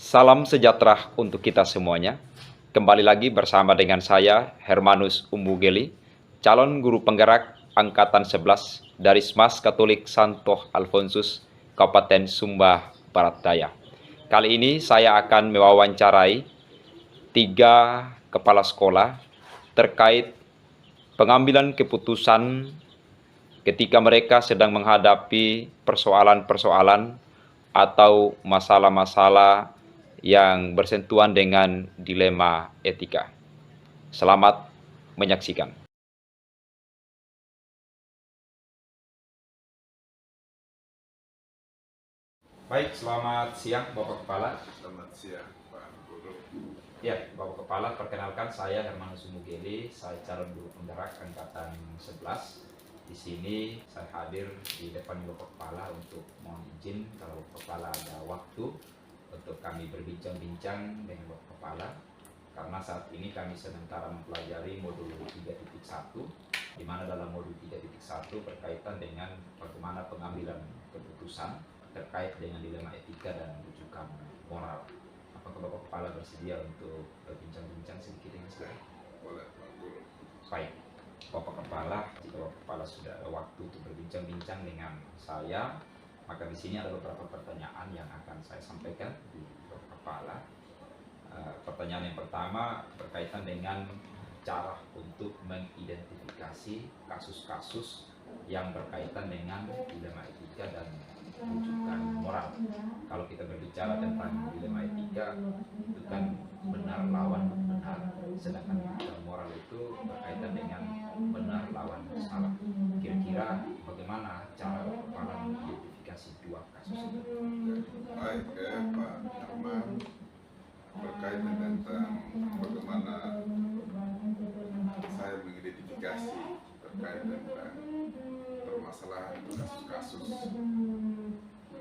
Salam sejahtera untuk kita semuanya. Kembali lagi bersama dengan saya, Hermanus Umbugeli, calon guru penggerak Angkatan 11 dari SMAS Katolik Santo Alfonsus, Kabupaten Sumba Barat Daya. Kali ini saya akan mewawancarai 3 kepala sekolah terkait pengambilan keputusan ketika mereka sedang menghadapi persoalan-persoalan atau masalah-masalah yang bersentuhan dengan dilema etika. Selamat menyaksikan. Baik, selamat siang Bapak Kepala. Selamat siang Pak Guru. Ya, Bapak Kepala, perkenalkan saya Hermanus Umbugeli, saya calon guru penggerak Angkatan 11. Di sini saya hadir di depan Bapak Kepala untuk mohon izin kalau Bapak Kepala ada waktu untuk kami berbincang-bincang dengan Bapak Kepala, karena saat ini kami sementara mempelajari modul 3.1, di mana dalam modul 3.1 berkaitan dengan bagaimana pengambilan keputusan terkait dengan dilema etika dan rujukan moral. Apakah Bapak Kepala bersedia untuk berbincang-bincang sedikit dengan saya? Boleh Pak Guru. Baik, Bapak Kepala, jika Bapak Kepala sudah ada waktu untuk berbincang-bincang dengan saya, maka di sini ada beberapa pertanyaan yang akan saya sampaikan di Bapak Kepala. Pertanyaan yang pertama berkaitan dengan cara untuk mengidentifikasi kasus-kasus yang berkaitan dengan dilema etika dan rujukan moral. Kalau kita berbicara tentang dilema etika, itu kan benar lawan benar, sedangkan rujukan moral itu berkaitan dengan benar lawan salah. Kira-kira bagaimana cara Bapak mengidentifikasi dua kasus itu? Baik Pak Herman, berkaitan tentang bagaimana saya mengidentifikasi terkait tentang permasalahan kasus-kasus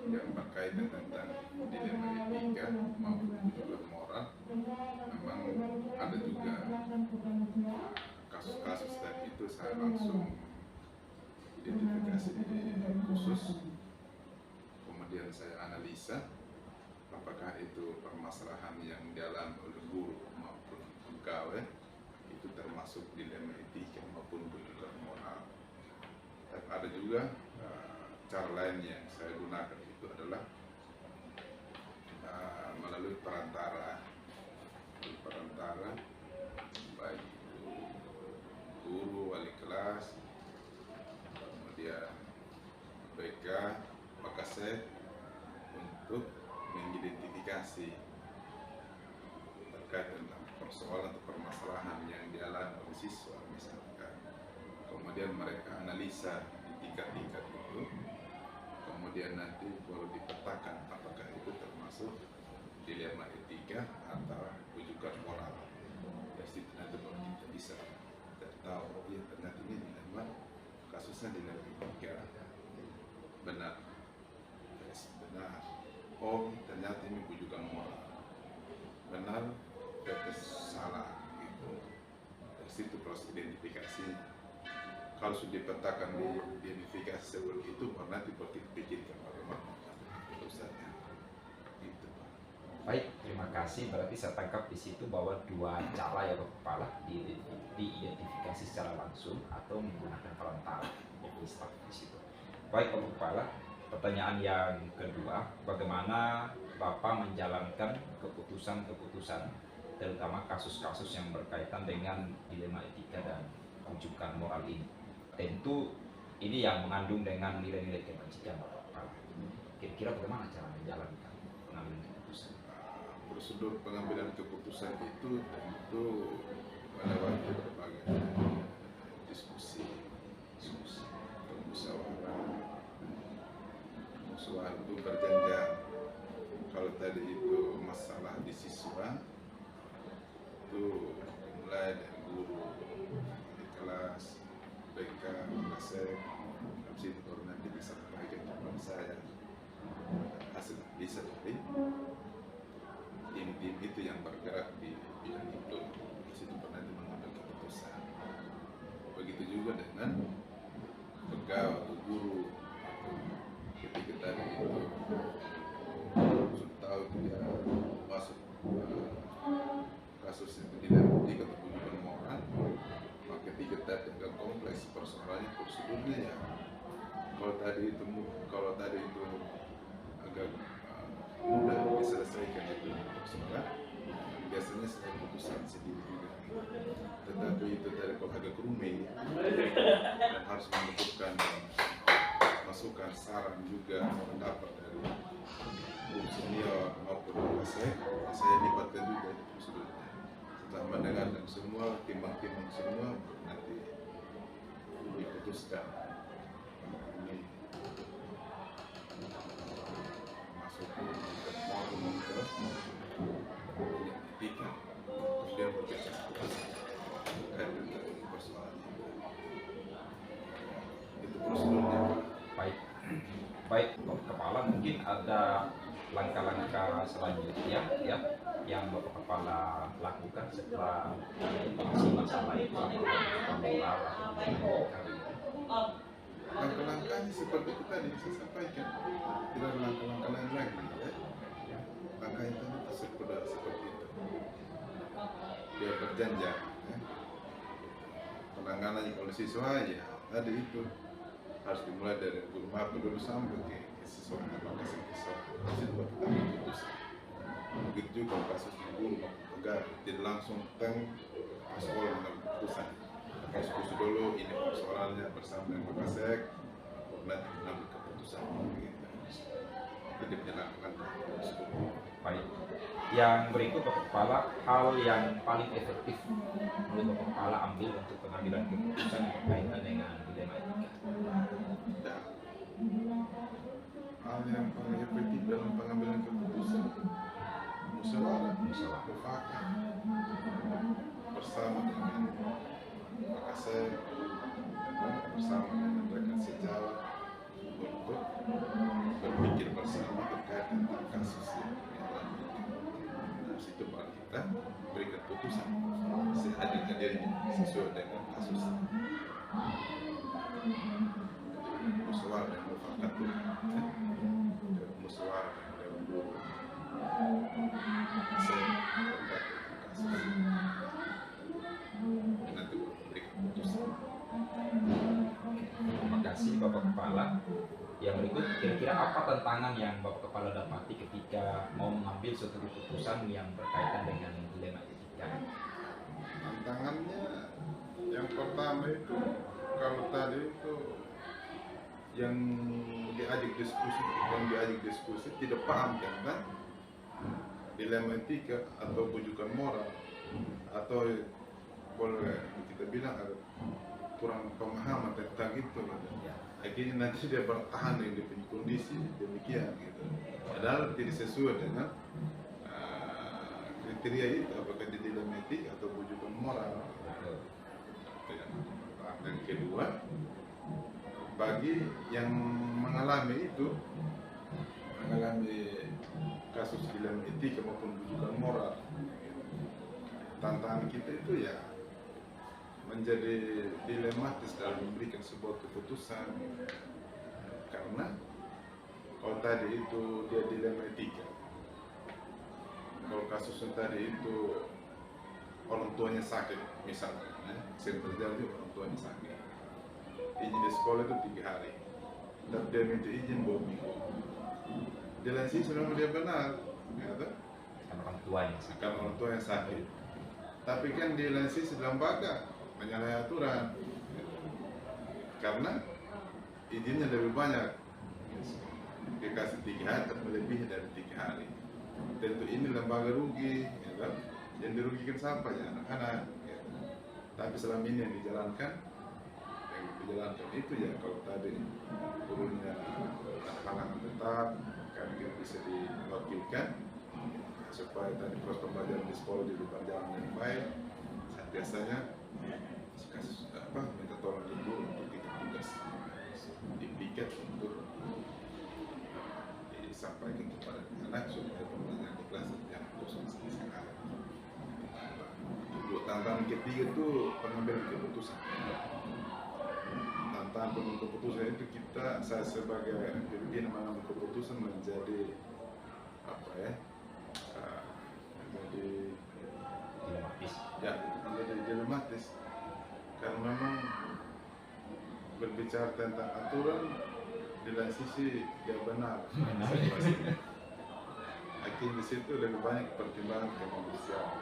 yang berkaitan tentang dilema etika maupun juga moral. Memang ada juga kasus-kasus tadi itu saya langsung identifikasi khusus, kemudian saya analisa apakah itu permasalahan yang dialami oleh guru maupun pegawai itu termasuk dilema etika maupun juga moral. Dan ada juga cara lain yang saya gunakan itu adalah melalui perantara baik itu guru, wali kelas, kemudian BK, Makasih, untuk mengidentifikasi terkait tentang persoalan atau permasalahan yang dialami oleh siswa misalkan. Kemudian mereka analisa di tingkat-tingkat itu, kemudian nanti baru dipetakan apakah itu termasuk dilema etika atau rujukan moral. Dari situ nanti baru kita bisa tahu, oh ya ternyata ini dilema, kasusnya dilema etika, benar, benar. Oh ternyata ini rujukan moral, benar, salah gitu. Dari situ proses identifikasi. Kalau sudah dipetakan di identifikasi seperti itu, baru nanti kita pikirkan bagaimana keputusannya. Gitu Pak. Baik, terima kasih. Berarti saya tangkap di situ bahwa dua cara ya Bapak Kepala, diidentifikasi secara langsung atau menggunakan perantara, yaitu staff di situ. Baik Bapak Kepala, pertanyaan yang kedua, bagaimana Bapak menjalankan keputusan-keputusan, terutama kasus-kasus yang berkaitan dengan dilema etika dan rujukan moral ini? Tentu ini yang mengandung dengan nilai-nilai kebajikan Bapak Kepala. Kira-kira bagaimana cara menjalankan pengambilan keputusan? Prosedur pengambilan keputusan itu tentu melewati berbagai diskusi atau musyawarah itu berjenjang. Kalau tadi itu masalah di siswa itu mulai dari guru, di kelas, BK, Kasek, habis itu baru nanti bisa bagian teman saya hasil bisa dari tim-tim itu yang bergerak di bidang itu. Di situ pernah mengambil keputusan. Begitu juga dengan pegawai atau guru, ketika tadi itu sudah tahu dia persoalannya prosedurnya ya. Kalau tadi itu agak mudah diselesaikan itu persoalan, biasanya saya putuskan sendiri juga. Tetapi itu tadi kalau agak rumit dan harus membutuhkan masukan, saran juga, pendapat dari senior maupun saya libatkan juga di prosedurnya. Setelah mendengarkan semua, timbang-timbang semua, nanti diputuskan ini masuk ke forum ke etika, kemudian berbicara terkait dengan persoalan itu prosedurnya. Baik, baik Kepala, mungkin ada langkah-langkah selanjutnya ya yang Bapak Kepala lakukan setelah si masalah itu moral atau Langkah-langkahnya seperti itu tadi saya sampaikan, tidak ada langkah-langkah lain lagi ya. Langkah itu seperti itu, dia berjanji ya. Penanganannya kalau siswa ya tadi itu harus dimulai dari guru maba dulu sampai ke siswa, apakah siswa masih buat putusan. Begitu juga kasus di guru agar tidak langsung sekolah mengambil keputusan. Diskusi dulu ini persoalannya bersama dengan Kapolsek, nanti mengambil keputusan. Itu dia menjalankan. baik. Yang berikut Bapak Kepala, hal yang paling efektif menurut Bapak Kepala ambil untuk pengambilan keputusan berkaitan dengan dilema etika. Ya. Hal yang paling efektif dalam pengambilan keputusan musyawarah, mufakat bersama dengan Kapolsek, bersama dengan rekan sejawat untuk berpikir bersama terkait tentang kasus yang dialami. Dari situ baru kita berikan putusan seadil-adilnya sesuai dengan kasus. Musyawarah dan mufakat itu musyawarah dan guru saya terkait kasus nanti berikan putusan. Terima kasih Bapak Kepala. Yang berikut, kira-kira apa tantangan yang Bapak Kepala dapati ketika mau mengambil suatu keputusan yang berkaitan dengan dilema etika? Tantangannya yang pertama itu kalau tadi itu yang diajak diskusi tidak paham kan dilema etika atau bujukan moral, atau boleh kita bilang ada kurang pemahaman tentang itu gitu. Akhirnya nanti dia bertahan dengan dia kondisi demikian gitu, padahal tidak sesuai dengan kriteria itu, apakah dia dilema etika atau bujukan moral. Dan kedua, bagi yang mengalami kasus dilema etika maupun bujukan moral, tantangan kita itu ya menjadi dilematis dalam memberikan sebuah keputusan, karena kalau tadi itu dia dilema etika, kalau kasusnya tadi itu orang tuanya sakit misalnya, sering terjadi orang tuanya sakit, izin di sekolah itu 3 hari, tapi dia minta izin 2 minggu. Di lain sisi memang dia benar, ya, Karena orang tua yang sakit. Tapi kan di lain sisi lembaga menyalahi aturan, karena izinnya lebih banyak, dikasih 3 hari tapi lebih dari 3 hari. Tentu ini lembaga rugi, ya kan? Yang dirugikan siapa ya, anak-anak. Ya. Tapi selama ini yang dijalankan itu ya kalau tadi gurunya anak-anak tetap kan bisa diwakilkan supaya tadi proses pembelajaran di sekolah berjalan dengan baik. Biasanya kasus minta tolong ibu untuk kita tugas di piket untuk disampaikan kepada anak supaya pembelajaran di kelas yang terus sekarang. Tantangan ketiga itu pengambilan keputusan. Tantangan pengambilan keputusan itu saya sebagai pimpinan mengambil keputusan menjadi menjadi dilematis, karena memang berbicara tentang aturan, di lain sisi dia benar. Benar. Hakim di situ lebih banyak pertimbangan kemanusiaan.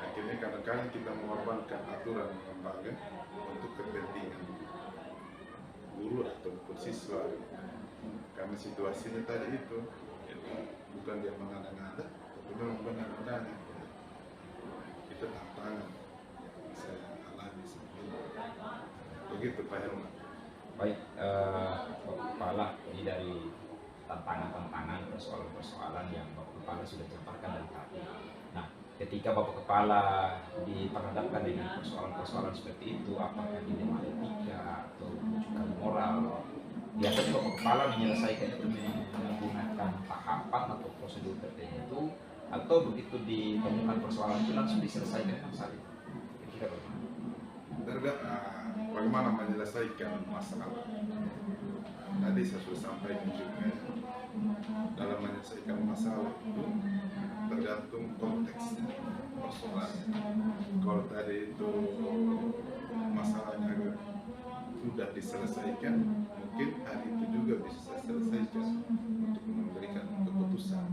Akhirnya kadang-kadang kita mengorbankan aturan lembaga untuk kepentingan guru ataupun siswa, karena situasinya tadi itu bukan dia mengada-ngada, tapi memang benar-benar itu tantangan yang saya alami sebelumnya. Begitu Pak Herman. Baik, Bapak Kepala, ini dari tantangan-tantangan, persoalan-persoalan yang Bapak Kepala sudah jabarkan dari tadi. Nah, ketika Bapak Kepala diperhadapkan dengan persoalan-persoalan seperti itu, apakah dilema etika atau rujukan moral, biasanya Bapak Kepala menyelesaikan itu menggunakan tahapan atau prosedur tertentu, atau begitu ditemukan persoalan itu langsung diselesaikan dengan saat itu? Kira-kira bagaimana? Bagaimana menyelesaikan masalah? Tadi saya sudah sampaikan juga, dalam menyelesaikan masalah itu tergantung konteksnya, persoalannya. Kalau tadi itu masalahnya sudah diselesaikan, mungkin hari itu juga bisa saya selesaikan untuk memberikan keputusan.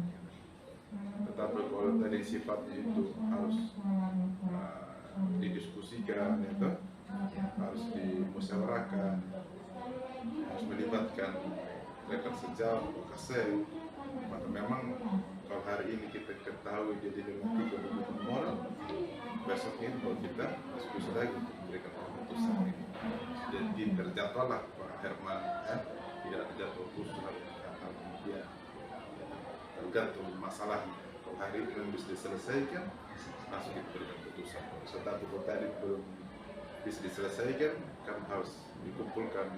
Tetapi kalau tadi sifatnya itu harus didiskusikan, itu harus dimusyawarahkan, harus melibatkan rekan sejauh kasih, maka memang kalau hari ini kita ketahui jadi dilematika kebutuhan moral, besok ini kalau kita diskusi lagi untuk memberikan keputusan ini. Jadi terjatuhlah Pak Herman, tidak ada jadwal khusus atau kemudian tergantung masalahnya. Kalau hari ini belum bisa diselesaikan, langsung kita berikan keputusan. Tetapi kalau tadi belum bisa diselesaikan, kan harus dikumpulkan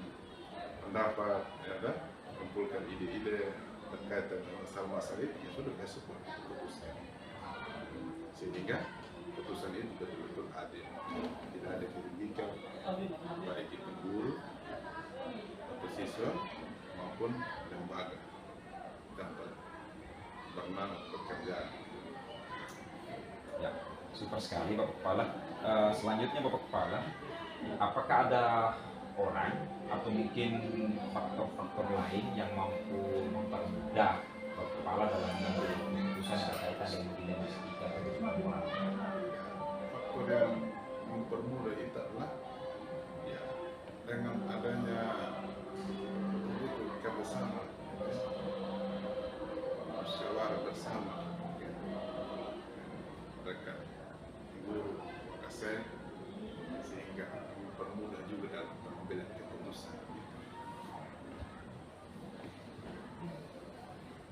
pendapat, ya kan? Kumpulkan ide-ide terkait dengan masalah-masalah itu, ya sudah besok keputusan. Sehingga keputusan itu betul-betul adil, tidak ada kerugikan baik itu guru atau siswa maupun lembaga tempat bermanfaat pekerjaan. Ya, super sekali Bapak Kepala. Selanjutnya Bapak Kepala, apakah ada orang atau mungkin faktor-faktor lain yang mampu mempermudah Bapak Kepala dalam mengambil keputusan berkaitan dengan dilema etika dan moral? Faktor yang mempermudah itu adalah ya, dengan adanya betul bersama, musyawarah bersama, rekan guru kasih, sehingga mempermudah juga dalam pengambilan keputusan.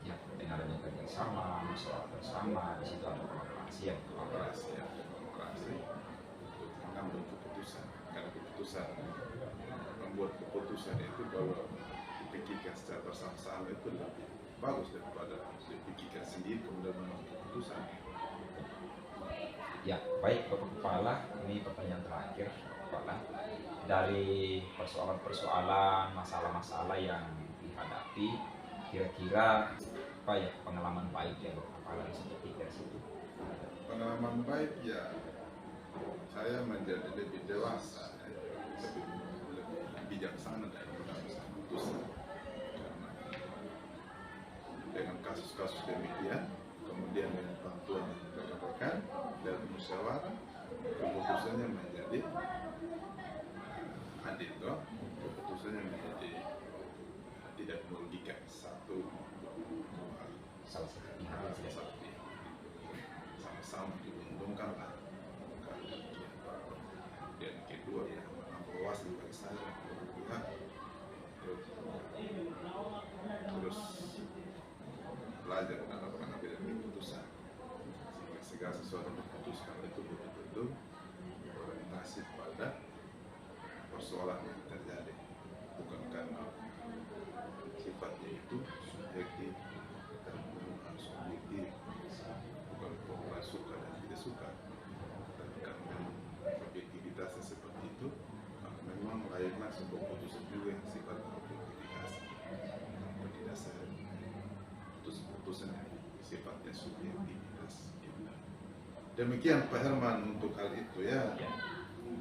Ya, dengan adanya kerjasama, musyawarah bersama, di situ ada kolaborasi untuk mengambil keputusan. Karena keputusan membuat keputusan itu kalau dipikirkan secara bersama-sama itu lebih bagus daripada dipikirkan sendiri kemudian mengambil keputusan. Ya, baik Bapak Kepala, ini pertanyaan terakhir Bapak Kepala. Dari persoalan-persoalan, masalah-masalah yang dihadapi, kira-kira apa ya pengalaman baik yang Bapak Kepala bisa petik dari situ? Pengalaman baik ya, saya menjadi lebih dewasa, lebih bijaksana dalam mengambil keputusan. Karena dengan kasus-kasus demikian, kemudian dengan bantuan rekan-rekan dan musyawarah, keputusannya menjadi adil, keputusannya menjadi tidak merugikan satu Salah satu pihak yang sudah satu pihak, sama-sama diuntungkan lah. Dan kedua ya, evaluasi bagi saya pihak terus belajar dalam pengambilan keputusan, sehingga segala sesuatu yang diputuskan itu betul-betul orientasi pada persoalan yang terjadi, bukan karena sifatnya itu subjektif dan harus objektif, bukan formula suka dan tidak suka, tapi karena objektivitasnya seperti itu, maka memang layaknya sebuah keputusan juga yang sifatnya objektivitas, tanpa didasari keputusan yang sifatnya subjektivitas. Demikian Pak Herman untuk hal itu ya.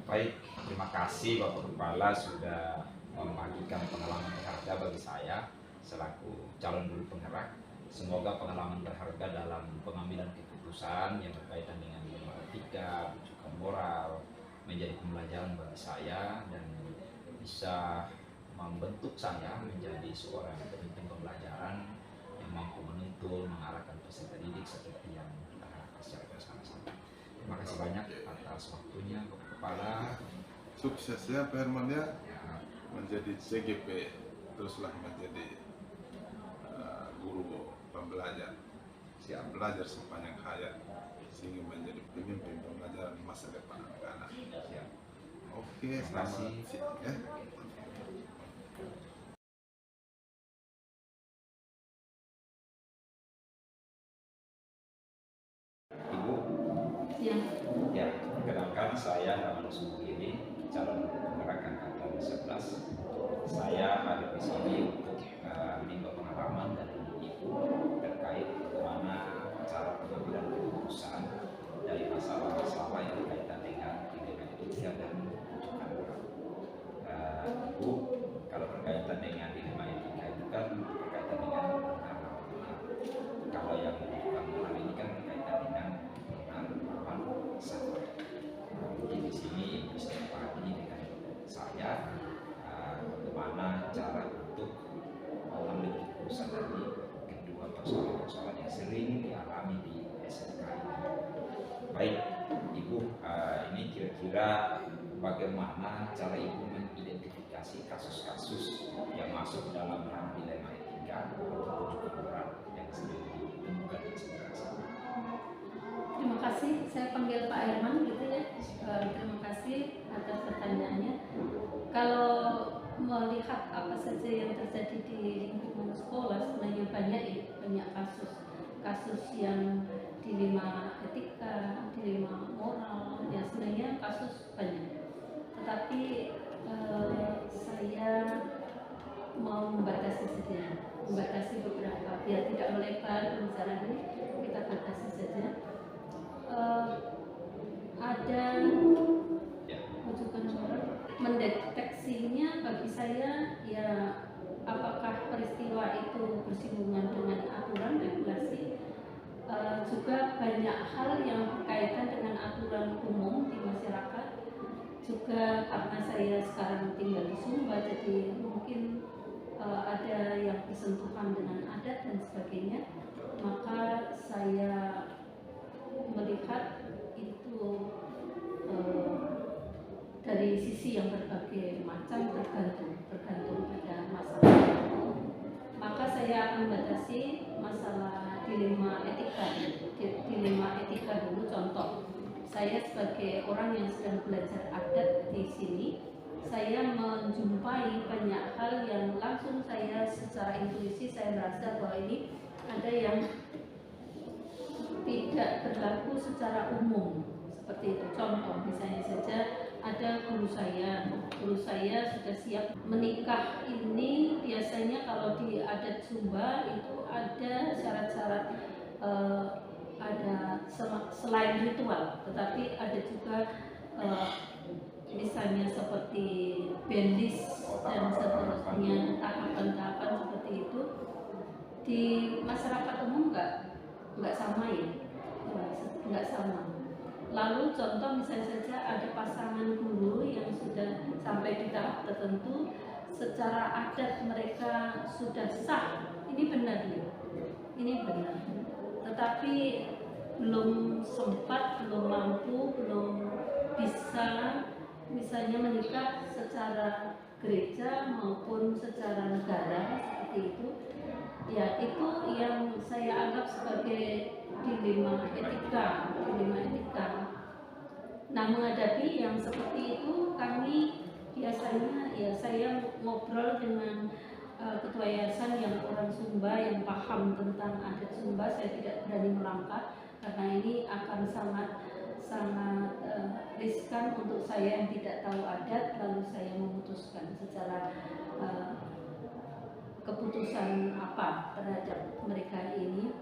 Baik, terima kasih Bapak Kepala sudah membagikan pengalaman berharga bagi saya selaku calon guru penggerak. Semoga pengalaman berharga dalam pengambilan keputusan yang berkaitan dengan etika, juga moral menjadi pembelajaran bagi saya dan bisa membentuk saya menjadi seorang pemimpin pembelajaran yang mampu menuntun, mengarahkan peserta didik seperti yang kita harapkan secara bersama-sama. Terima kasih banyak atas waktunya Bapak Kepala. Sukses ya Pak Herman ya, Ya, menjadi CGP, teruslah menjadi guru pembelajar, siap belajar sepanjang hayat sehingga menjadi pemimpin pembelajaran masa depan anak-anak. siap. Oke, Terima selamat kasih. siang ya. Ibu, Ya, ya, perkenalkan saya Rahman Sumugini, calon penggerak angkatan 11. Saya hadir di sini untuk menimba pengalaman dari Ibu terkait bagaimana cara pengambilan keputusan dari masalah-masalah yang berkaitan dengan dilema etika dan rujukan moral. Ibu, kalau berkaitan dengan dilema etika itu kan berkaitan dengan benar lawan benar. Kalau yang rujukan moral ini kan berkaitan dengan benar lawan salah. Mungkin di sini bisa dipahami dengan saya bagaimana cara untuk mengambil keputusan dari kedua persoalan-persoalan yang sering dialami di SMK ini. Baik, Ibu, ini kira-kira bagaimana cara Ibu mengidentifikasi kasus-kasus yang masuk dalam ranah dilema etika atau rujukan moral yang sering ditemukan di SMK? terima kasih. Saya panggil Pak Herman gitu ya. Terima kasih atas pertanyaannya. Kalau melihat apa saja yang terjadi di lingkungan sekolah, sebenarnya banyak kasus yang dilema etika, dilema moral, ya sebenarnya kasus banyak. Tetapi saya mau membatasi beberapa biar tidak melebar pembicaraan ini, kita batasi saja. Ada rujukan moral, mendeteksinya bagi saya ya apakah peristiwa itu bersinggungan dengan aturan regulasi. Juga banyak hal yang berkaitan dengan aturan umum di masyarakat. Juga karena saya sekarang tinggal di Sumba, jadi mungkin ada yang bersentuhan dengan adat dan sebagainya, maka saya melihat itu dari sisi yang berbagai macam, tergantung pada masalah. Maka saya akan batasi masalah dilema etika dulu. Contoh, saya sebagai orang yang sedang belajar adat di sini, saya menjumpai banyak hal yang langsung saya secara intuisi saya merasa bahwa ini ada yang tidak berlaku secara umum seperti itu. Contoh misalnya saja ada guru saya sudah siap menikah. Ini biasanya kalau di adat Sumba itu ada syarat-syarat, ada selain ritual, tetapi ada juga misalnya seperti bendis dan seterusnya, tahapan-tahapan seperti itu. Di masyarakat umum nggak sama ya, nggak sama. Lalu contoh misalnya saja ada pasangan guru yang sudah sampai di tahap tertentu, secara adat mereka sudah sah, ini benar ya, ini benar. Tetapi belum sempat, belum mampu, belum bisa misalnya menikah secara gereja maupun secara negara seperti itu. Ya, itu yang saya anggap sebagai dilema etika. Nah, menghadapi yang seperti itu, kami biasanya ya saya ngobrol dengan ketua yayasan yang orang Sumba yang paham tentang adat Sumba. Saya tidak berani melangkah karena ini akan sangat riskan untuk saya yang tidak tahu adat, lalu saya memutuskan secara keputusan apa terhadap mereka ini.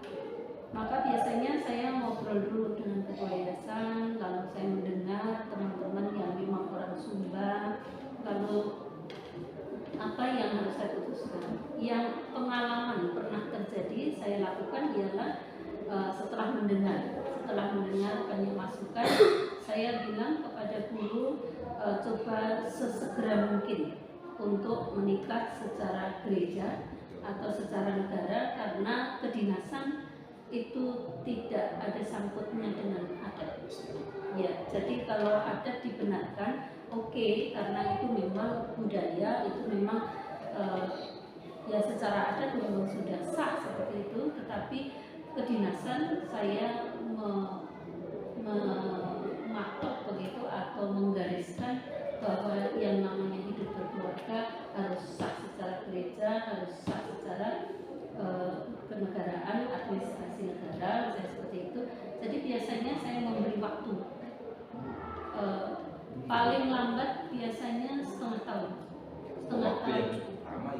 Maka biasanya saya ngobrol dulu dengan ketua yayasan, lalu saya mendengar teman-teman yang memang mendengar banyak masukan, saya bilang kepada guru coba sesegera mungkin untuk menikah secara gereja atau secara negara, karena kedinasan itu tidak ada sangkutnya dengan adat. Ya, jadi kalau adat dibenarkan, oke, karena itu memang budaya, itu memang ya secara adat memang sudah sah seperti itu. Tetapi kedinasan saya mematok begitu atau menggariskan bahwa yang namanya hidup berkeluarga harus sah secara gereja, harus sah secara kenegaraan, administrasi negara, saya seperti itu. Jadi biasanya saya memberi waktu paling lambat biasanya setengah tahun. Setengah tahun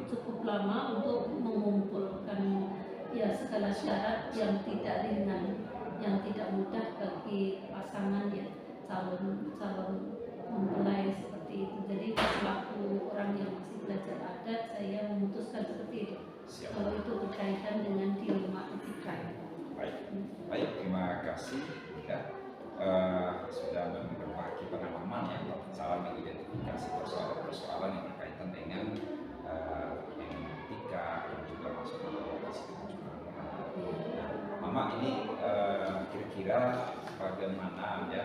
cukup lama untuk mengumpulkan ya segala syarat yang tidak ringan, yang tidak mudah bagi pasangan ya, calon mempelai seperti itu. Jadi waktu orang yang masih belajar adat, saya memutuskan seperti itu. Kalau itu berkaitan dengan dilema etika. Baik, terima kasih ya. Sudah berbagi pengalaman ya, cara mengidentifikasi persoalan-persoalan yang berkaitan dengan etika dan juga masuk ke Mama ini kira-kira bagaimana ya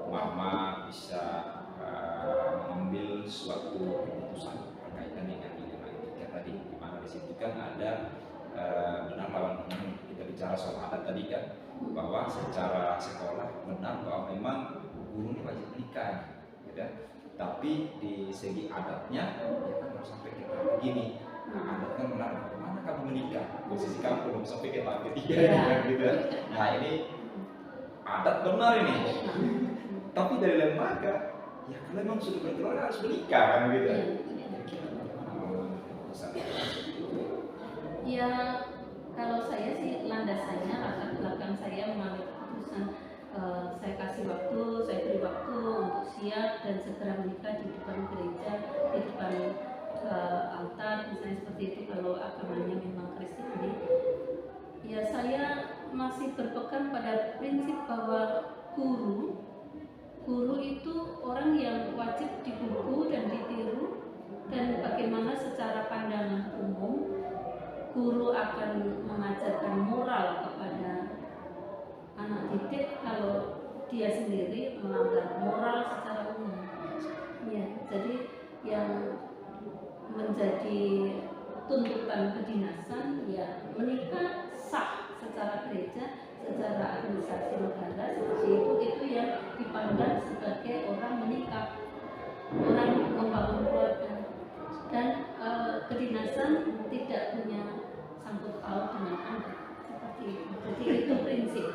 Mama bisa mengambil suatu keputusan berkaitan dengan dilema etika tadi, di mana di situ kan ada benar lawan benar. Kita bicara soal adat tadi kan, bahwa secara sekolah benar bahwa memang guru ini wajib menikah, gitu. Tapi di segi adatnya ya kan harus sampai ke tahap begini. Nah, adat kan benar, mana kamu menikah? Posisi kamu belum sampai ke tahap ketiga, gitu. Nah ini adat benar ini. Tapi dari lembaga, ya kalau memang sudah berkeluarga harus menikah kan, gitu. Ya, kalau saya sih landasannya latar belakang saya mengambil keputusan, saya kasih waktu, saya beri waktu untuk siap dan segera menikah di depan gereja, di depan altar, misalnya seperti itu kalau agamanya memang Kristiani. Ya saya masih berpegang pada prinsip bahwa guru itu orang yang wajib digugu dan ditiru, dan bagaimana secara pandangan umum guru akan mengajarkan moral kepada anak didik kalau dia sendiri melanggar moral secara umum. Ya, jadi yang menjadi tuntutan kedinasan ya menikah sah secara gereja, secara administrasi negara seperti itu yang dipandang sebagai orang menikah, orang membangun keluarga. Dan kedinasan tidak punya sangkut paut dengan anak seperti itu. Jadi itu prinsip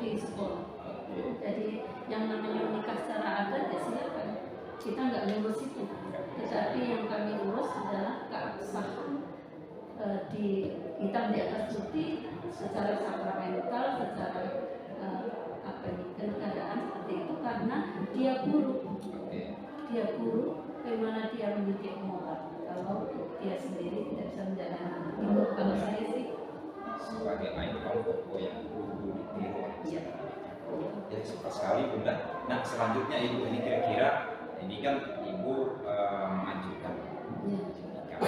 di sekolah. Jadi yang namanya menikah secara adat ya silakan, kita nggak ngurus itu. Tetapi yang kami urus adalah keabsahan di hitam di atas putih secara sakramental, secara kenegaraan seperti itu, karena dia guru, bagaimana dia mendidik moral kalau dia sendiri tidak bisa menjalankan itu. Kalau saya sih sebagai ikon tokoh yang dulu ditiru oleh masyarakat. Ya suka sekali Bunda. Nah selanjutnya Ibu ini kira-kira ini kan Ibu mengajukan nikah.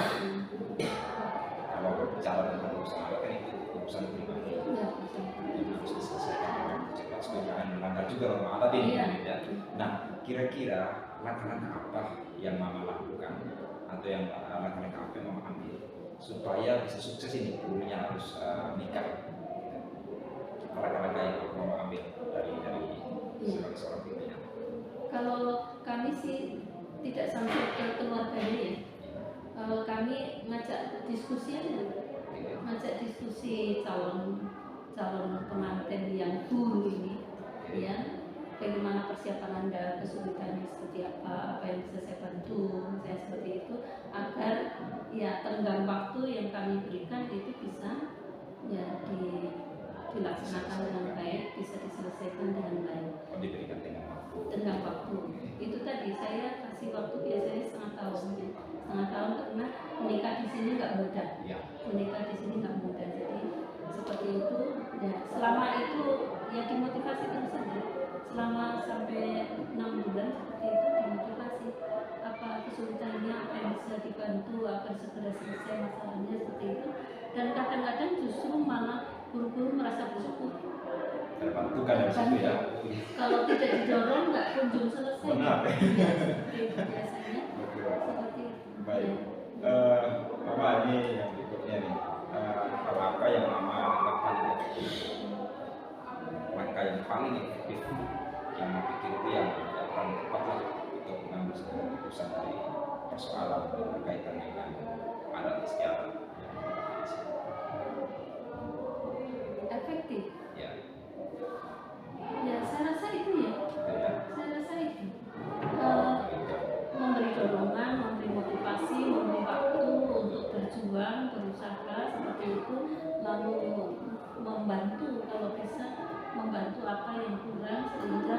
Kalau berbicara tentang urusan adat kan itu urusan pribadi yang harus diselesaikan dengan cepat supaya jangan melanggar juga norma adat ini. Nah kira-kira langkah-langkah apa yang Mama lakukan atau yang langkah-langkah apa yang Mama ambil supaya bisa sukses ini gurunya harus nikah? Langkah-langkah yang Mama ambil dari sebagai seorang pimpinan. Kalau kami sih tidak sampai ke keluarganya ya. Kami ngajak diskusi aja, ngajak diskusi calon pengantin yang guru ini, ya. Bagaimana persiapan Anda, kesulitannya seperti apa yang bisa saya bantu, saya seperti itu, agar ya tenggang waktu yang kami berikan itu bisa ya dilaksanakan dengan baik, bisa diselesaikan dengan baik. Diberikan Tenggang waktu. Itu tadi saya kasih waktu biasanya setengah tahun ya. Setengah tahun karena menikah di sini nggak mudah. Menikah di sini nggak mudah. Jadi seperti itu. Ya, selama itu bukan dari situ ya. Kalau tidak didorong nggak kunjung selesai. Benar. Ya, seperti itu biasanya. Seperti itu. Baik. Ya. Mama, ini yang berikutnya nih. Hal apa yang Mama anggap paling efektif? Langkah yang paling efektif yang pikir itu yang paling tepat lah untuk mengambil sebuah keputusan dari persoalan berkaitan dengan adat istiadat. Efektif. Ya, Ya, saya rasa itu ya. gitu ya. Saya rasa itu. Memberi dorongan, memberi motivasi, memberi waktu untuk berjuang, berusaha seperti itu, lalu membantu kalau bisa membantu apa yang kurang sehingga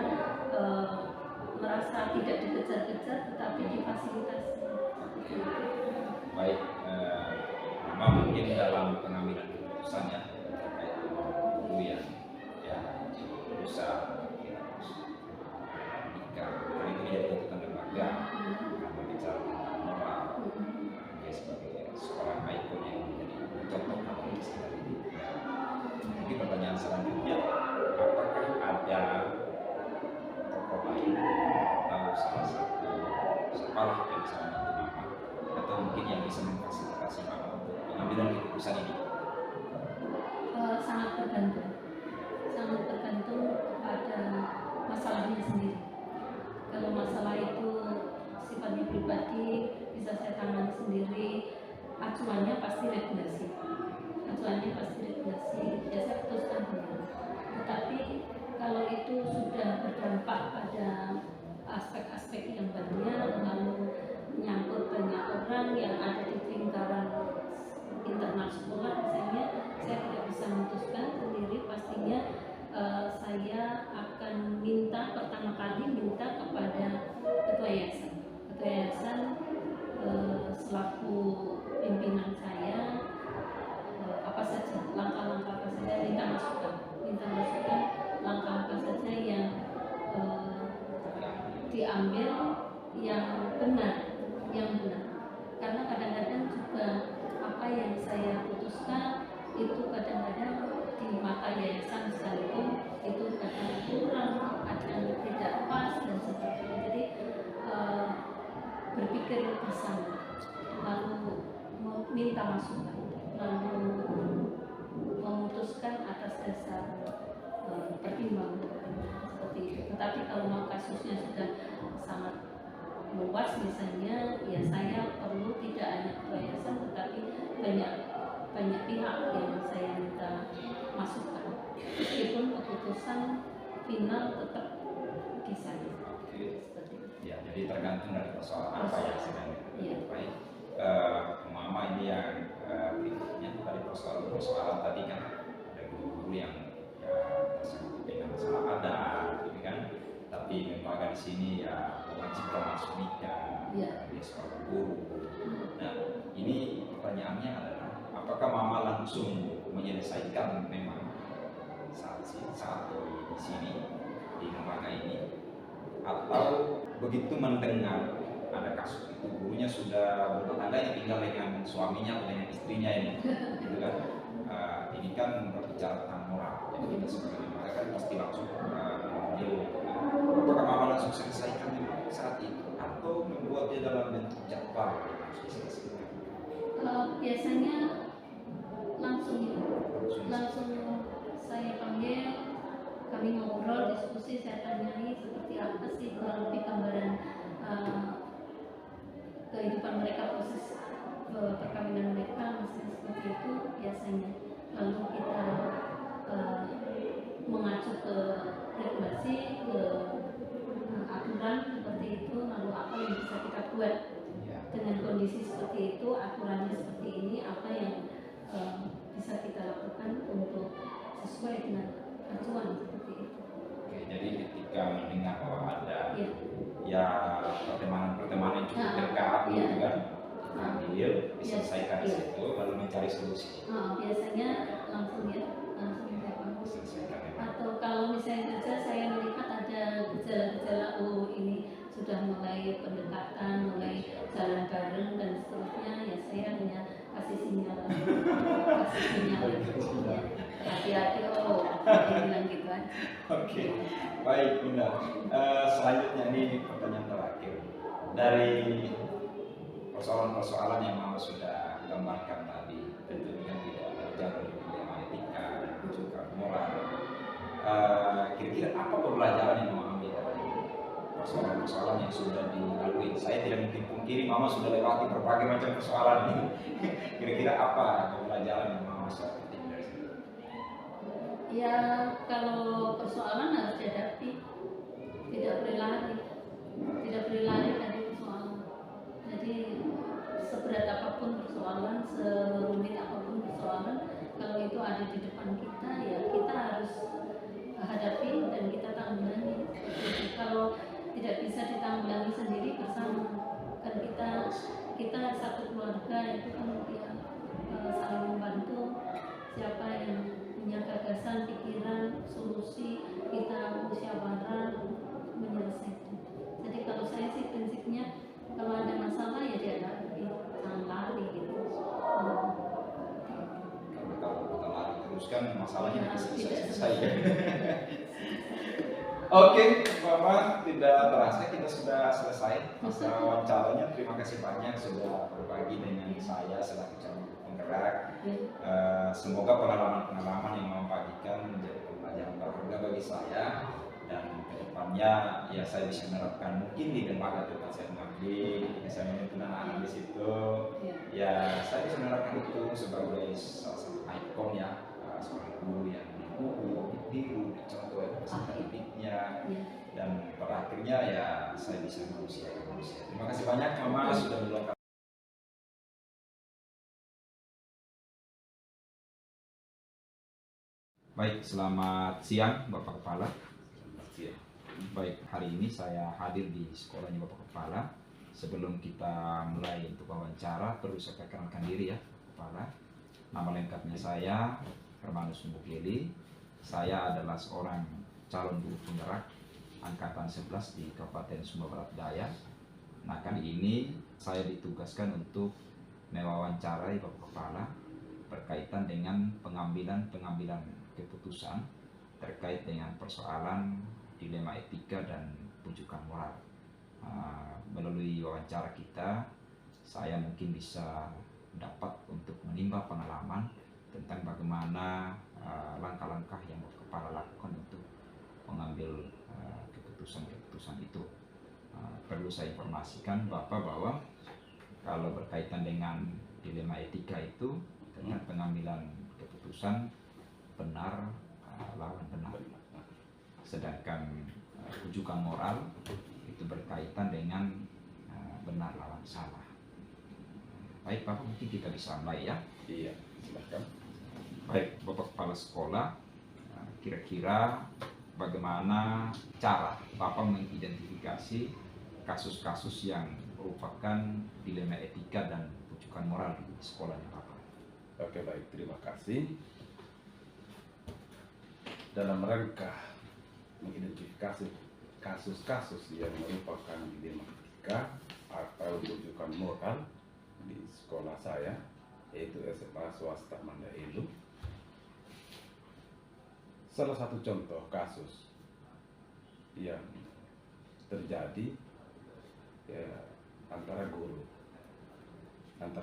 merasa tidak dikejar-kejar tetapi difasilitasi. Baik, Mama mungkin dalam pengambilan keputusan ya terkait dengan guru yang berusaha nikah, karena itu menjadi tuntutan lembaga karena bicara tentang moral. Dia sebagai seorang ikon yang menjadi contoh kamu sekali ini. Mungkin pertanyaan selanjutnya, apakah ada tokoh lain atau salah satu sekolah yang bisa membantu Mama atau mungkin yang bisa memfasilitasi Mama untuk pengambilan keputusan ini? Sangat tergantung kepada masalahnya sendiri. Kalau masalah itu sifatnya pribadi bisa saya tangani sendiri, acuannya pasti regulasi, ya saya putuskan sendiri. Tetapi kalau itu sudah berdampak pada aspek-aspek yang banyak, lalu menyangkut banyak orang yang ada di lingkaran internal sekolah misalnya, saya tidak bisa memutuskan sendiri. Pastinya saya akan pertama kali minta kepada ketua yayasan selaku pimpinan saya, apa saja langkah-langkah apa saja, minta masukan langkah apa saja yang diambil yang benar, karena kadang-kadang juga apa yang saya putuskan itu kadang-kadang di mata yayasan sekalipun itu kadang kurang, kadang tidak pas dan sebagainya. Jadi berpikir bersama, lalu minta masukan, lalu memutuskan atas dasar pertimbangan seperti itu. Tetapi kalau kasusnya sudah sangat luas misalnya, ya saya perlu tidak hanya yayasan tetapi banyak pihak yang saya minta masukan, meskipun keputusan final tetap di saya. Seperti itu. Ya, jadi tergantung dari persoalan apa yang sedang dicapai. Mama ini yang berikutnya dari persoalan tadi kan ada guru yang tersebut dengan masalah adat, gitu kan. Tapi lembaga di sini ya mewajibkan masuk nikah, dia seorang guru. Nah, ini pertanyaannya adalah, apakah Mama langsung menyelesaikan memang saat di sini di lembaga ini, atau begitu mendengar ada kasus itu gurunya sudah berumah tangga yang tinggal dengan suaminya atau dengan istrinya ini, gitu kan? Ini kan berbicara tentang moral, jadi kita sebagai lembaga kan pasti langsung mengambil. Apakah Mama langsung selesaikan saat itu atau membuatnya dalam bentuk jadwal yang harus diselesaikan? Biasanya langsung saya panggil, kami ngobrol, diskusi, saya tanyai seperti apa sih kurang lebih gambaran kehidupan mereka, proses perkawinan mereka, misalnya seperti itu biasanya. Lalu kita mengacu ke regulasi, ke aturan seperti itu, lalu apa yang bisa kita buat dengan kondisi seperti itu, aturannya seperti ini, apa yang bisa kita lakukan untuk sesuai dengan acuan seperti itu. Oke, jadi ketika mendengar bahwa ada ya pertemanan yang cukup dekat, gitu kan, ambil diselesaikan di situ, lalu mencari solusi. Biasanya langsung saya panggil. Atau kalau misalnya saja saya melihat ada gejala-gejala, oh ini sudah mulai pendekatan, mulai jalan bareng dan seterusnya, ya saya hanya kasih sinyal, hati-hati, oh saya bilang gitu aja. Oke, baik Bunda. Selanjutnya ini pertanyaan terakhir dari persoalan-persoalan yang Mama sudah gambarkan tadi, tentunya tidak jauh dari dilema etika dan juga moral. Kira-kira apa pembelajaran yang Mama ambil dari persoalan-persoalan yang sudah dilalui? Saya tidak mungkin pungkiri Mama sudah lewati berbagai macam persoalan ini. Kira-kira apa pembelajaran yang Mama bisa petik dari situ? Ya, kalau persoalan harus dihadapi, tidak boleh lari, tidak boleh lari dari persoalan. Jadi seberat apapun persoalan, serumit apapun persoalan, kalau itu ada di depan kita, ya kita harus hadapi dan kita tanggulangi. Jadi, kalau tidak bisa ditanggulangi sendiri bersama, kan kita satu keluarga itu kan ya, saling membantu. Siapa yang punya gagasan, pikiran, solusi, kita musyawarah menyelesaikan. Jadi kalau saya sih prinsipnya kalau ada masalah ya dihadapi, jangan lari gitu. Karena kalau kita lari terus kan masalahnya Ya, bisa tidak selesai. Oke, Mama, tidak terasa kita sudah selesai masa wawancaranya. Terima kasih banyak sudah berbagi dengan saya selaku calon penggerak. Semoga pengalaman-pengalaman yang Mama bagikan menjadi pembelajaran berharga bagi saya, dan kedepannya ya saya bisa menerapkan mungkin di lembaga tempat saya mengabdi, ketika saya memimpin anak-anak di situ. Ya, saya bisa menerapkan itu sebagai salah satu ikon ya, seorang guru yang ditiru, dicontoh peserta didiknya, dan pada akhirnya ya saya bisa manusia. Terima kasih banyak Mama sudah meluangkan. Baik, selamat siang Bapak Kepala. Baik, hari ini saya hadir di sekolahnya Bapak Kepala. Sebelum kita mulai untuk wawancara, perlu saya perkenalkan diri ya, Kepala. Nama lengkapnya saya Hermanus Mbukeli. Saya adalah seorang calon guru penggerak angkatan 11 di Kabupaten Sumba Barat Daya. Nah, kali ini saya ditugaskan untuk mewawancarai Bapak Kepala berkaitan dengan pengambilan keputusan terkait dengan persoalan dilema etika dan rujukan moral. Melalui wawancara kita, saya mungkin bisa dapat untuk menimba pengalaman tentang bagaimana langkah-langkah yang Bapak Kepala lakukan untuk mengambil keputusan-keputusan itu. Perlu saya informasikan Bapak bahwa kalau berkaitan dengan dilema etika itu tentang pengambilan keputusan benar lawan benar, sedangkan rujukan moral itu berkaitan dengan benar lawan salah. Baik Bapak, mungkin kita bisa mulai ya. Iya, silakan. Baik Bapak Kepala Sekolah, kira-kira bagaimana cara Bapak mengidentifikasi kasus-kasus yang merupakan dilema etika dan rujukan moral di sekolahnya Bapak? Oke, baik, terima kasih. Dalam rangka mengidentifikasi kasus-kasus yang merupakan dilema etika atau rujukan moral di sekolah saya, yaitu SMA swasta Manda Elu. Salah satu contoh kasus yang terjadi ya, antara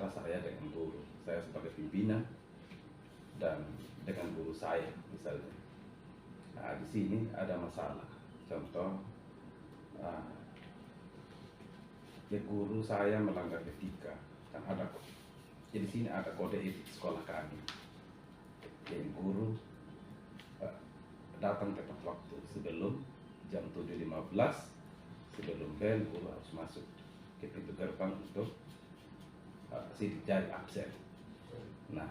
saya dengan guru, saya sebagai pimpinan dan dengan guru saya misalnya. Nah, di sini ada masalah. Contoh, ya guru saya melanggar etika, dan ada. Jadi di sini ada kode etik sekolah kami. Jadi guru datang tepat waktu sebelum jam 7.15, sebelum bel guru harus masuk ke pintu gerbang untuk sidik jari absen. Nah,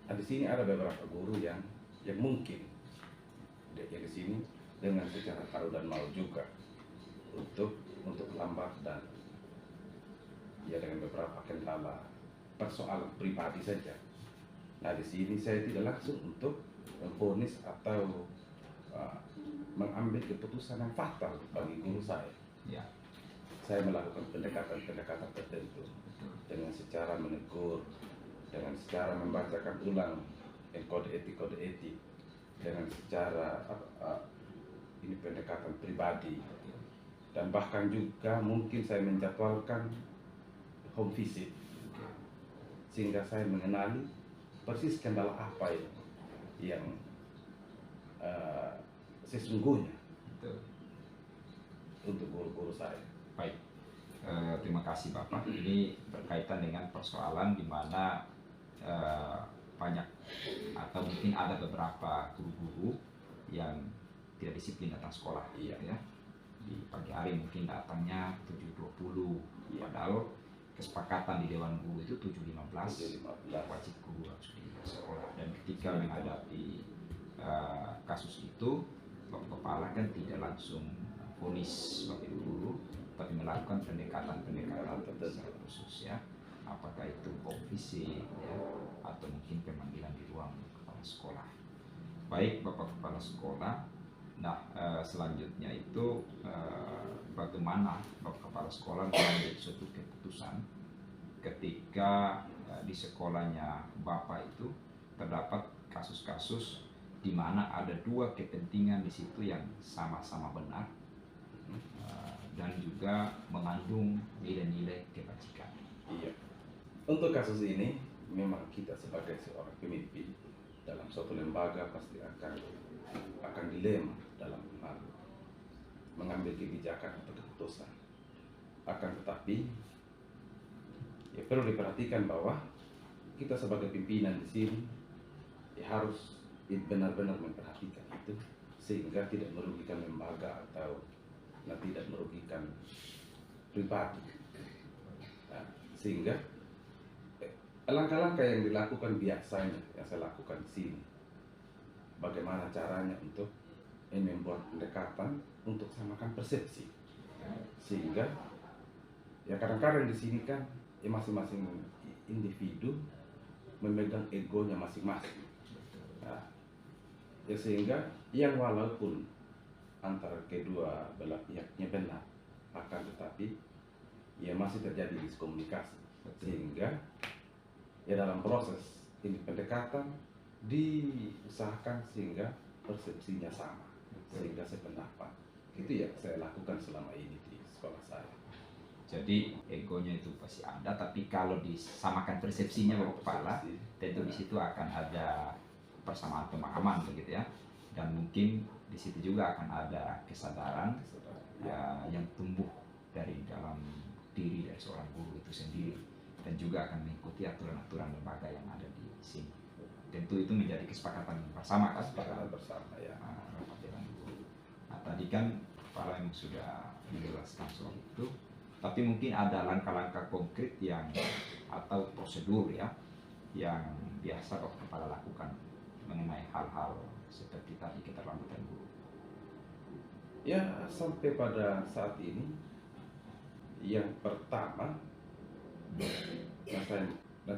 di sini ada beberapa guru yang mungkin dia di sini dengan secara tahu dan mau juga untuk lambat dan ya dengan beberapa kendala persoalan pribadi saja. Nah, di sini saya tidak langsung untuk memvonis atau mengambil keputusan yang fatal bagi guru saya. Ya. Saya melakukan pendekatan tertentu dengan secara menegur, dengan secara membacakan ulang kode etik dengan secara ini pendekatan pribadi, dan bahkan juga mungkin saya menjadwalkan home visit sehingga saya mengenali persis kendala apa yang sesungguhnya Betul. untuk guru-guru saya. Baik, terima kasih Bapak. Ini berkaitan dengan persoalan di mana banyak atau mungkin ada beberapa guru-guru yang tidak disiplin datang sekolah. Iya. Ya. Di pagi hari mungkin datangnya 7.20, Iya. padahal kesepakatan di Dewan Guru itu 7.15 7.15. wajib guru harus di sekolah. Dan ketika menghadapi kasus itu, Bapak Kepala kan tidak langsung vonis sebagai guru, tapi melakukan pendekatan-pendekatan secara khusus ya. Apakah itu home visit ya, atau mungkin pemanggilan di ruang kepala sekolah. Baik Bapak Kepala Sekolah. Nah, selanjutnya itu bagaimana Bapak Kepala Sekolah mengambil suatu keputusan ketika di sekolahnya Bapak itu terdapat kasus-kasus di mana ada dua kepentingan di situ yang sama-sama benar dan juga mengandung nilai-nilai kebajikan. Iya. Untuk kasus ini memang kita sebagai seorang pemimpin dalam suatu lembaga pasti akan dilema dalam hal mengambil kebijakan atau keputusan. Akan tetapi ya perlu diperhatikan bahwa kita sebagai pimpinan di sini ya harus benar-benar memperhatikan itu sehingga tidak merugikan lembaga atau tidak merugikan pribadi. Nah, sehingga langkah-langkah yang dilakukan biasanya yang saya lakukan di sini, bagaimana caranya untuk membuat pendekatan untuk samakan persepsi, sehingga ya kadang-kadang di sini kan ya masing-masing individu memegang egonya masing-masing. Nah, ya sehingga yang walaupun antara kedua belah pihaknya benar, akan tetapi ya masih terjadi miskomunikasi, sehingga ya dalam proses ini pendekatan diusahakan sehingga persepsinya sama, sehingga sependapat. Itu yang saya lakukan selama ini di sekolah saya. Jadi egonya itu pasti ada, tapi kalau disamakan persepsinya Bapak Kepala, tentu di situ akan ada persamaan pemahaman begitu ya, dan mungkin di situ juga akan ada kesadaran ya, yang tumbuh dari dalam diri dari seorang guru itu sendiri, dan juga akan mengikuti aturan-aturan lembaga yang ada di sini. Tentu itu menjadi kesepakatan bersama kan, Kesepakatan bersama ya. rapat dewan guru. Nah, tadi kan Kepala yang sudah menjelaskan soal itu, tapi mungkin ada langkah-langkah konkret yang atau prosedur ya yang biasa Bapak Kepala lakukan mengenai hal-hal seperti tadi keterlambatan guru. Ya, sampai pada saat ini yang pertama saya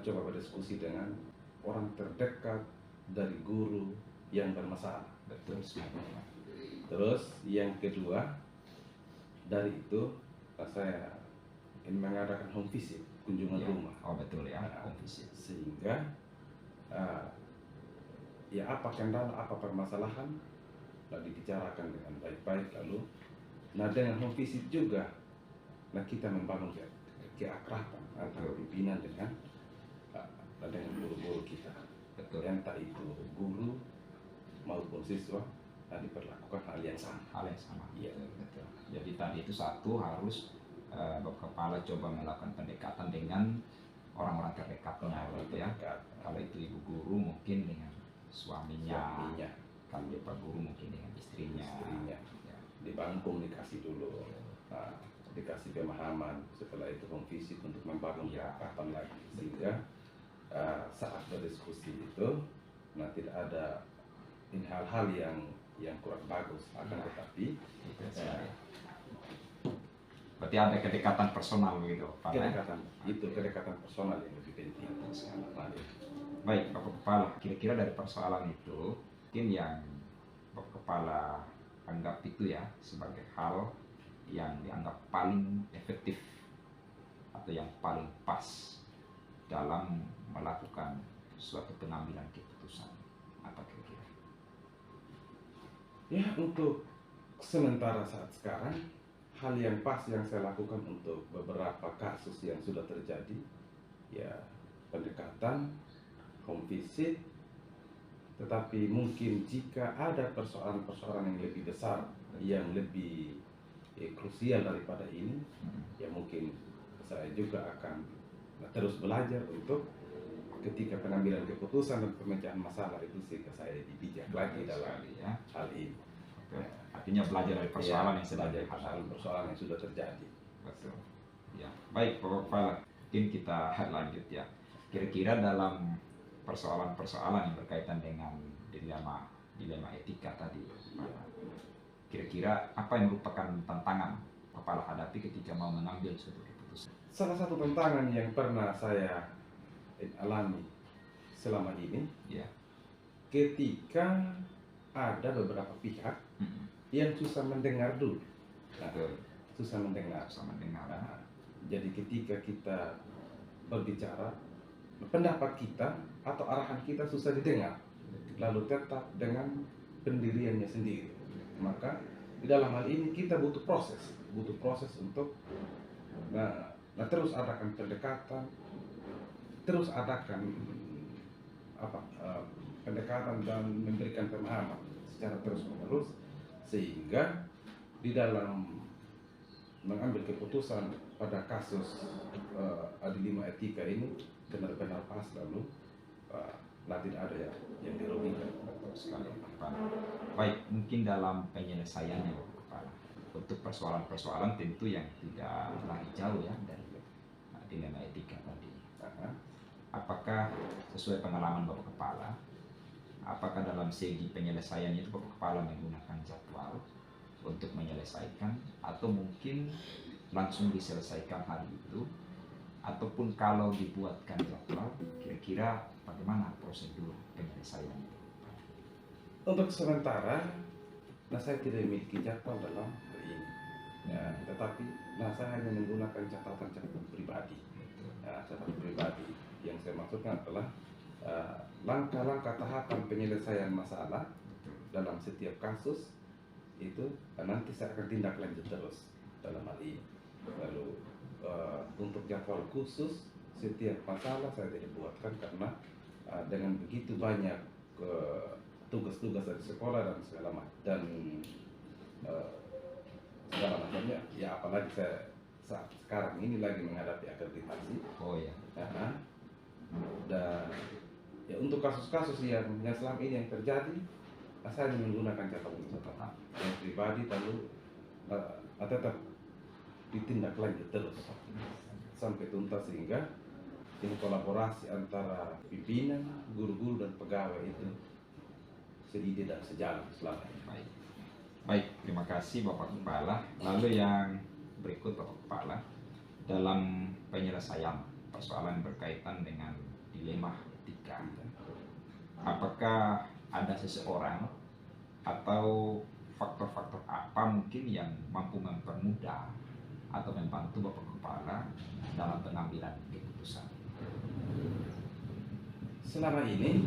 coba berdiskusi dengan orang terdekat dari guru yang bermasalah. Betul sekali. Terus yang kedua dari itu saya ingin mengadakan home visit, kunjungan Ya. rumah. Oh betul ya, Nah, home visit. sehingga ya apa kendala, apa permasalahan lalu dibicarakan dengan baik-baik, lalu dengan home visit juga kita membangun keakraban antara pimpinan dengan guru-guru kita. Betul. Entah itu guru maupun siswa diperlakukan hal yang sama. Hal yang sama. Iya. Betul. Jadi tadi itu satu harus Bapak Kepala coba melakukan pendekatan dengan orang-orang terdekatnya gitu ya. Kalau itu ibu guru mungkin dengan suaminya, kalau dia Pak Guru mungkin dengan istrinya. Ya. Dibangun komunikasi dulu, dikasih pemahaman, setelah itu home visit untuk membangun keakraban lagi, sehingga saat berdiskusi itu tidak ada hal-hal yang kurang bagus, akan tetapi berarti ada kedekatan personal begitu Pak. Kedekatan personal yang lebih penting. Baik Bapak Kepala, kira-kira dari persoalan itu mungkin yang Bapak Kepala anggap itu ya sebagai hal yang dianggap paling efektif atau yang paling pas dalam melakukan suatu pengambilan keputusan, apa kira-kira? Ya, untuk sementara saat sekarang, hal yang pas yang saya lakukan untuk beberapa kasus yang sudah terjadi, ya pendekatan, home visit, tetapi mungkin jika ada persoalan-persoalan yang lebih besar, yang lebih krusial daripada ini, ya mungkin saya juga akan terus belajar untuk ketika pengambilan keputusan dan pemecahan masalah itu sehingga saya lebih bijak lagi dalam hal ini. Oke. Artinya belajar dari persoalan yang sedang dari dihadapi. persoalan yang sudah terjadi. Betul. Ya, baik Bapak Kepala, mungkin kita lanjut ya. Kira-kira dalam persoalan-persoalan yang berkaitan dengan dilema etika tadi, kira-kira apa yang merupakan tantangan kepala hadapi ketika mau mengambil suatu keputusan? Salah satu tantangan yang pernah saya alami selama ini, Ya. ketika ada beberapa pihak yang susah mendengar dulu. Betul. Susah mendengar. Susah mendengar. Jadi ketika kita berbicara, pendapat kita atau arahan kita susah didengar, lalu tetap dengan pendiriannya sendiri. Maka di dalam hal ini kita butuh proses untuk terus adakan pendekatan, terus adakan pendekatan dan memberikan pemahaman secara terus-menerus, sehingga di dalam mengambil keputusan pada kasus dilema etika ini benar-benar pas, lalu tidak ada yang dirugikan. Betul sekali, Pak. Baik, mungkin dalam penyelesaiannya, Bapak Kepala, untuk persoalan-persoalan tentu yang tidak lari jauh ya dari dilema etika tadi. Apakah sesuai pengalaman Bapak Kepala, apakah dalam segi penyelesaiannya itu Bapak Kepala menggunakan jadwal untuk menyelesaikan, atau mungkin langsung diselesaikan hari itu, ataupun kalau dibuatkan jadwal, kira-kira bagaimana prosedur penyelesaian itu? Untuk sementara, saya tidak memiliki jadwal dalam hal ini, tetapi saya hanya menggunakan catatan pribadi. Catatan pribadi yang saya maksudkan adalah langkah-langkah tahapan penyelesaian masalah dalam setiap kasus itu nanti saya akan tindak lanjut terus dalam hal ini. Lalu untuk jadwal khusus setiap masalah saya tidak buatkan, karena dengan begitu banyak tugas-tugas dari sekolah dan segala macamnya, ya apalagi saya saat sekarang ini lagi menghadapi akreditasi. Oh ya. Dan ya untuk kasus-kasus yang selama ini yang terjadi, saya menggunakan catatan yang pribadi, lalu tetap ditindaklanjut terus sampai tuntas, sehingga ini kolaborasi antara pimpinan, guru-guru dan pegawai itu sedikit dan sejalan selama ini. Baik, terima kasih Bapak Kepala. Lalu yang berikut Bapak Kepala, dalam penyelesaian persoalan berkaitan dengan dilema etika, apakah ada seseorang atau faktor-faktor apa mungkin yang mampu mempermudah atau membantu Bapak Kepala dalam pengambilan keputusan? Selama ini,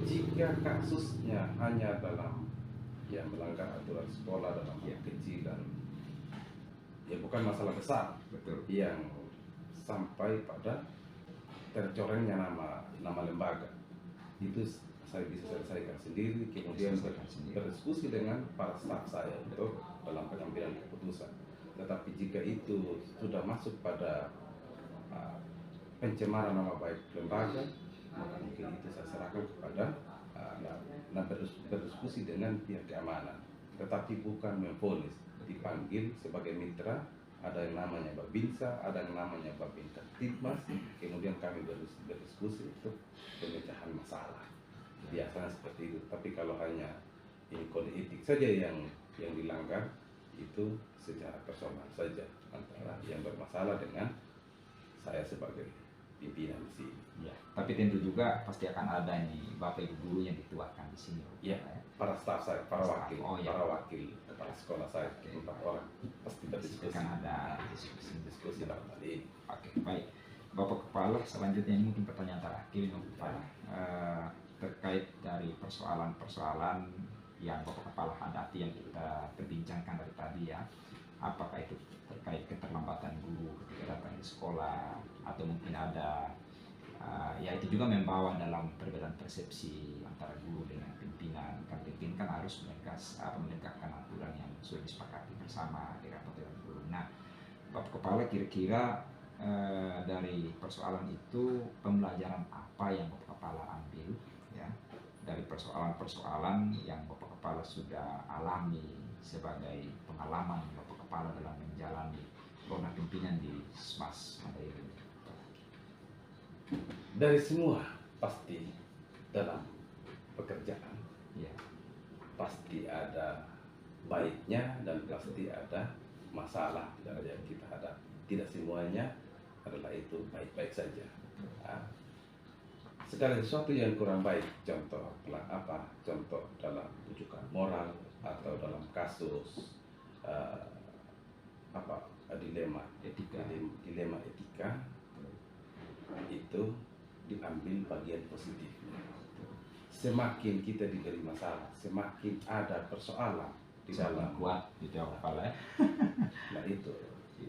jika kasusnya hanya dalam yang melanggar aturan sekolah dalam hal kecil, dan ya bukan masalah besar, Betul. yang sampai pada tercorengnya nama lembaga, itu saya bisa selesaikan sendiri, kemudian berdiskusi dengan para staf saya untuk dalam pengambilan keputusan. Tetapi jika itu sudah masuk pada pencemaran nama baik lembaga, maka mungkin itu saya serahkan kepada berdiskusi dengan pihak keamanan, tetapi bukan memvonis. Dipanggil sebagai mitra, ada yang namanya Babinsa, ada yang namanya Babinsa Titmas, kemudian kami berdiskusi untuk pemecahan masalah. Biasanya seperti itu. Tapi kalau hanya ini kode etik saja yang dilanggar, itu secara personal saja antara yang bermasalah dengan saya sebagai pimpinan di sini. Ya, tapi tentu juga pasti akan ada nih Bapak Ibu guru yang dituakan di sini. Ya, para staf saya, para wakil, Oh, ya. para wakil kepala sekolah saya, 4 orang pasti berdiskusi. Akan ada diskusi dalam hal ini. Oke, baik. Bapak Kepala, selanjutnya ini mungkin pertanyaan terakhir Bapak Kepala, terkait dari persoalan-persoalan yang Bapak Kepala hadapi yang kita perbincangkan dari tadi ya, apakah itu terkait keterlambatan guru ketika datang di sekolah, atau mungkin ada ya itu juga membawa dalam perbedaan persepsi antara guru dengan pimpinan. Kan pimpinan kan harus menegakkan aturan yang sudah disepakati bersama di rapat dewan guru. Nah, Bapak Kepala kira-kira dari persoalan itu pembelajaran apa yang Bapak Kepala ambil ya dari persoalan-persoalan yang Bapak Kepala sudah alami sebagai pengalaman Bapak Kepala dalam menjalani rona pimpinan di Smas Mandailing. Dari semua pasti dalam pekerjaan Ya, pasti ada baiknya dan pasti ada masalah yang kita hadapi. Tidak semuanya adalah itu baik-baik saja. Nah, segala sesuatu yang kurang baik, contoh dalam rujukan moral atau dalam kasus dilema etika itu diambil bagian positifnya. Semakin kita diberi masalah, semakin ada persoalan di dalam kuat gitu ya Kepala ya. Nah itu,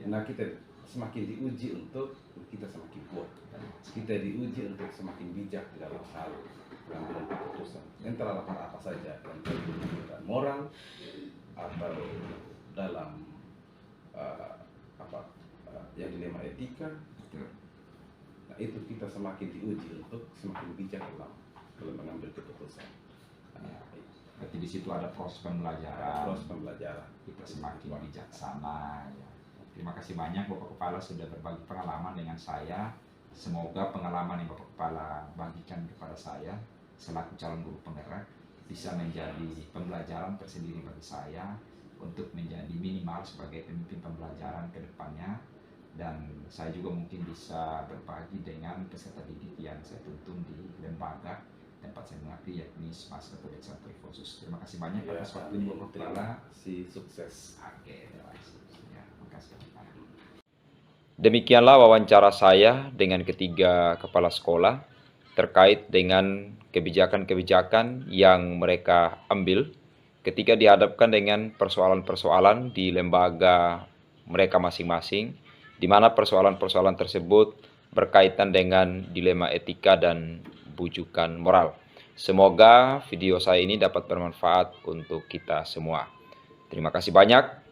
nah kita semakin diuji untuk kita semakin kuat. Kita diuji untuk semakin bijak di dalam hal pengambilan keputusan. Entah apa saja yang dalam moral atau dalam yang dilema etika. Nah itu kita semakin diuji untuk semakin bijak dalam mengambil keputusan. Nah, Berarti di situ ada proses pembelajaran. Kita semakin bijaksana. Ya. Terima kasih banyak Bapak Kepala sudah berbagi pengalaman dengan saya. Semoga pengalaman yang Bapak Kepala bagikan kepada saya selaku calon guru penggerak bisa menjadi pembelajaran tersendiri bagi saya untuk menjadi minimal sebagai pemimpin pembelajaran ke depannya. Dan saya juga mungkin bisa berbagi dengan peserta didik yang saya tuntun di lembaga tempat saya mengabdi, yakni Smas atau Dexantri Khusus. Terima kasih banyak atas waktunya Bapak Kepala. Sukses. Oke, terima kasih. Ya, terima kasih. Demikianlah wawancara saya dengan ketiga kepala sekolah terkait dengan kebijakan-kebijakan yang mereka ambil ketika dihadapkan dengan persoalan-persoalan di lembaga mereka masing-masing, di mana persoalan-persoalan tersebut berkaitan dengan dilema etika dan bujukan moral. Semoga video saya ini dapat bermanfaat untuk kita semua. Terima kasih banyak.